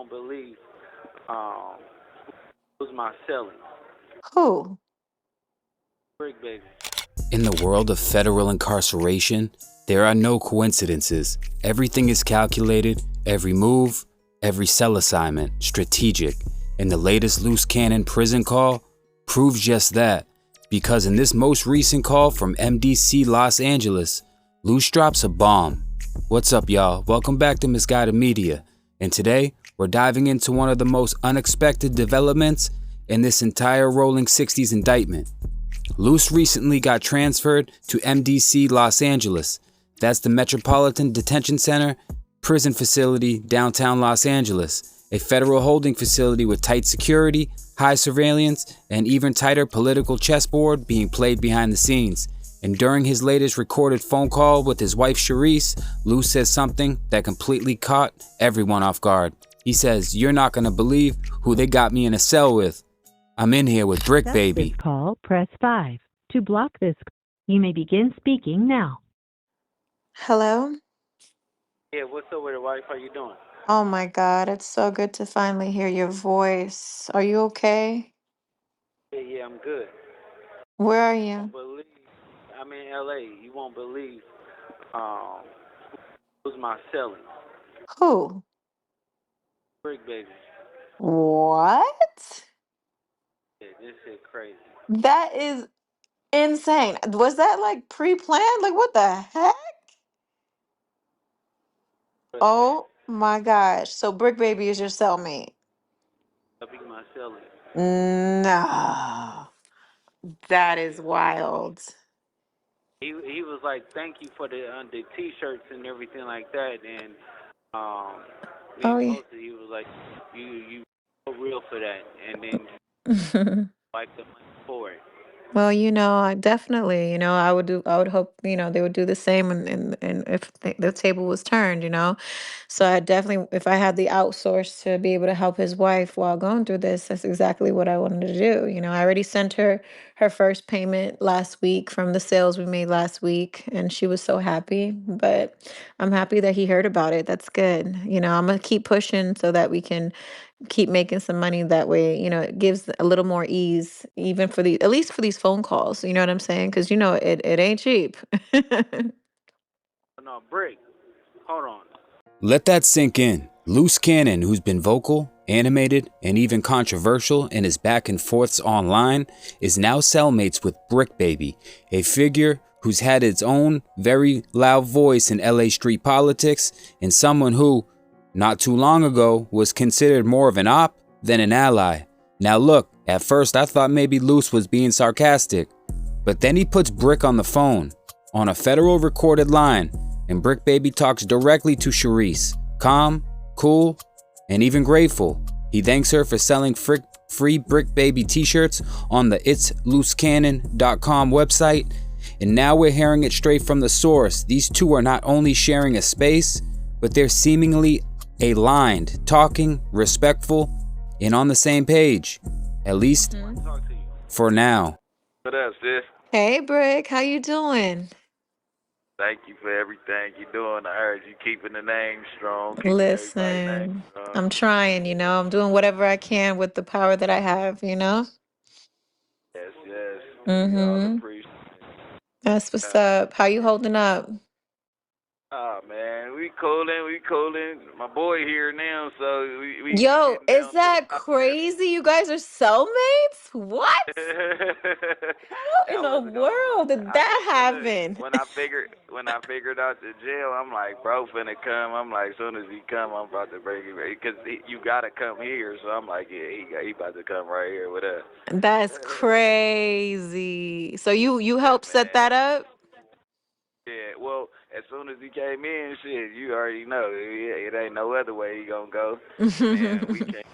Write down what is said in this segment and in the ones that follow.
won't believe um who's my cellie. Who? Bricc, baby. In the world of federal incarceration, there are no coincidences. Everything is calculated, every move, every cell assignment, strategic. And the latest Luce Cannon prison call proves just that, because in this most recent call from MDC Los Angeles, Luce drops a bomb. What's up, y'all? Welcome back to Misguided Media. And today, we're diving into one of the most unexpected developments in this entire Rolling 60s indictment. Luce recently got transferred to MDC Los Angeles. That's the Metropolitan Detention Center prison facility downtown Los Angeles, a federal holding facility with tight security, high surveillance, and even tighter political chessboard being played behind the scenes. And during his latest recorded phone call with his wife Charisse, Luce says something that completely caught everyone off guard. He says, "You're not gonna believe who they got me in a cell with. I'm in here with Bricc, baby." This call, press 5. To block this, you may begin speaking now. Hello? Yeah, what's up with your wife? How you doing? Oh my God, it's so good to finally hear your voice. Are you okay? Yeah, I'm good. Where are You you? won't believe. I'm in LA. You won't believe um who's my cellie. Who? Bricc, baby. What? Yeah, this shit crazy. That is insane. Was that like pre-planned? Like what the heck? But Oh my gosh. So Brick Baby is your cellmate. I'll be my cellie. No. That is wild. He was like, "Thank you for the T-shirts and everything like that," and Oh we yeah. posted. He was like, "You so real for that," and then like the money for it. Well, I definitely, I would hope, they would do the same and if the table was turned, So I definitely, if I had the outsource to be able to help his wife while going through this, that's exactly what I wanted to do. I already sent her first payment last week from the sales we made last week, and she was so happy. But I'm happy that he heard about it. That's good. I'm gonna keep pushing so that we can keep making some money that way. It gives a little more ease, even for at least for these phone calls. You know what I'm saying? Because it ain't cheap. No, Bricc. Hold on. Let that sink in. Luce Cannon, who's been vocal, animated, and even controversial in his back and forths online, is now cellmates with Bricc Baby, a figure who's had its own very loud voice in LA street politics, and someone who, not too long ago, was considered more of an op than an ally. Now look, at first I thought maybe Luce was being sarcastic, but then he puts Bricc on the phone, on a federal recorded line, and Bricc Baby talks directly to Charisse, calm, cool, and even grateful. He thanks her for selling free Bricc Baby t-shirts on the itslucecannon.com website, and now we're hearing it straight from the source. These two are not only sharing a space, but they're seemingly aligned, talking, respectful, and on the same page. At least Talk to you. for now. What up, sis? Hey, Brick, how you doing? Thank you for everything you're doing. I heard you keeping the name strong, keeping everybody's name Listen, strong. I'm trying. I'm doing whatever I can with the power that I have. Yes, yes. We all Mm-hmm. appreciate it. That's what's up. How you holding up? Oh, man, we cooling. My boy here now, so we Yo, getting is down to the that crazy? You guys are cellmates? What? How in I the wasn't gonna world did I that look, happen? when I figured out the jail, I'm like, bro finna come. I'm like, soon as he come, I'm about to bring him because you gotta come here. So I'm like, yeah, he about to come right here with us. That's crazy. So you Yeah, helped set man. that up? Yeah, well, as soon as he came in, shit, you already know. It ain't no other way he gonna go. And then we can't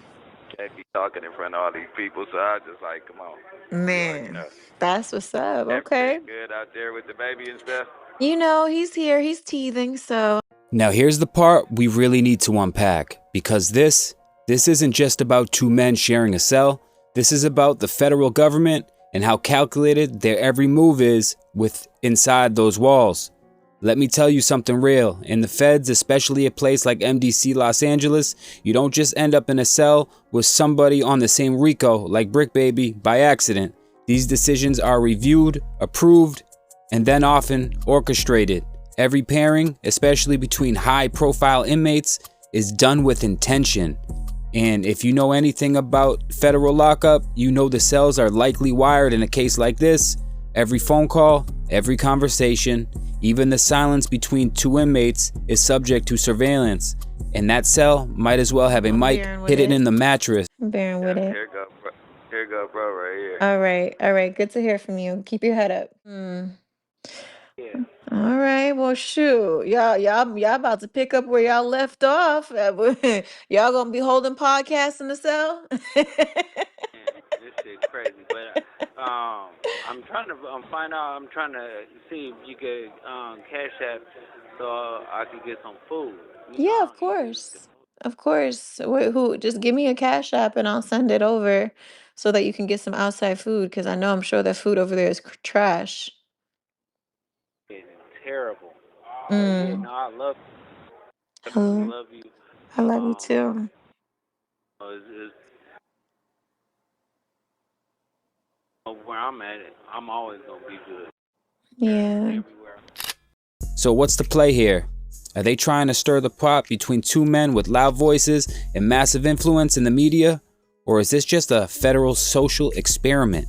be talking in front of all these people, so I just like, come on. You already Man, know. that's what's up. Okay. Everything good out there with the baby and stuff? He's here. He's teething, so. Now here's the part we really need to unpack, because this isn't just about two men sharing a cell. This is about the federal government and how calculated their every move is with inside those walls. Let me tell you something real. In the feds, especially a place like MDC Los Angeles, you don't just end up in a cell with somebody on the same RICO like Bricc Baby by accident. These decisions are reviewed, approved, and then often orchestrated. Every pairing, especially between high-profile inmates, is done with intention. And if you know anything about federal lockup, you know the cells are likely wired in a case like this. Every phone call, every conversation, even the silence between two inmates is subject to surveillance. And that cell might as well have a mic hidden in the mattress. I'm bearing with it. Here you go, bro, right here. All right. Good to hear from you. Keep your head up. Yeah. All right. Well, shoot, y'all about to pick up where y'all left off. Y'all gonna be holding podcasts in the cell. Man, this shit crazy. But I'm trying to find out. I'm trying to see if you could cash app so I could get some food. Yeah, of course. Of course. Wait, who? Just give me a cash app and I'll send it over so that you can get some outside food because I know I'm sure that food over there is trash. It's terrible. But yeah, no, I love you. Definitely Oh, love you. I love you too. It's where I'm at, I'm always gonna be good. Yeah. Everywhere. So what's the play here? Are they trying to stir the pot between two men with loud voices and massive influence in the media? Or is this just a federal social experiment?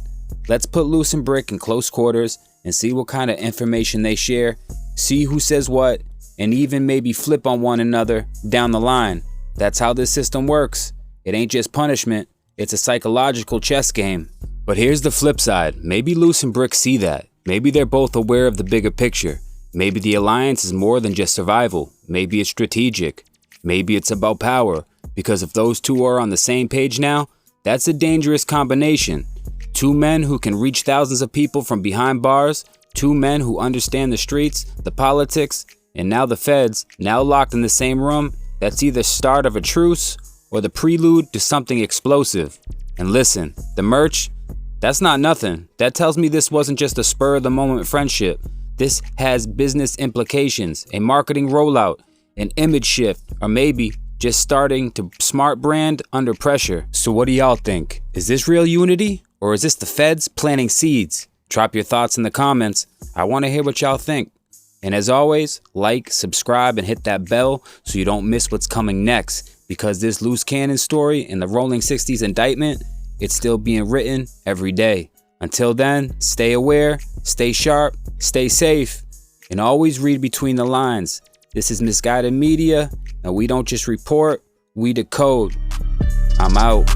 Let's put Luce and Bricc in close quarters and see what kind of information they share, see who says what, and even maybe flip on one another down the line. That's how this system works. It ain't just punishment, it's a psychological chess game. But here's the flip side. Maybe Luce and Bricc see that. Maybe they're both aware of the bigger picture. Maybe the alliance is more than just survival. Maybe it's strategic. Maybe it's about power. Because if those two are on the same page now, that's a dangerous combination. Two men who can reach thousands of people from behind bars. Two men who understand the streets, the politics, and now the feds, now locked in the same room. That's either start of a truce or the prelude to something explosive. And listen, the merch, that's not nothing. That tells me this wasn't just a spur of the moment friendship. This has business implications, a marketing rollout, an image shift, or maybe just starting to smart brand under pressure. So what do y'all think? Is this real unity? Or is this the feds planting seeds? Drop your thoughts in the comments. I want to hear what y'all think. And as always, like, subscribe, and hit that bell so you don't miss what's coming next. Because this loose cannon story in the Rolling 60s indictment, it's still being written every day. Until then, stay aware, stay sharp, stay safe, and always read between the lines. This is Misguided Media, and we don't just report, we decode. I'm out.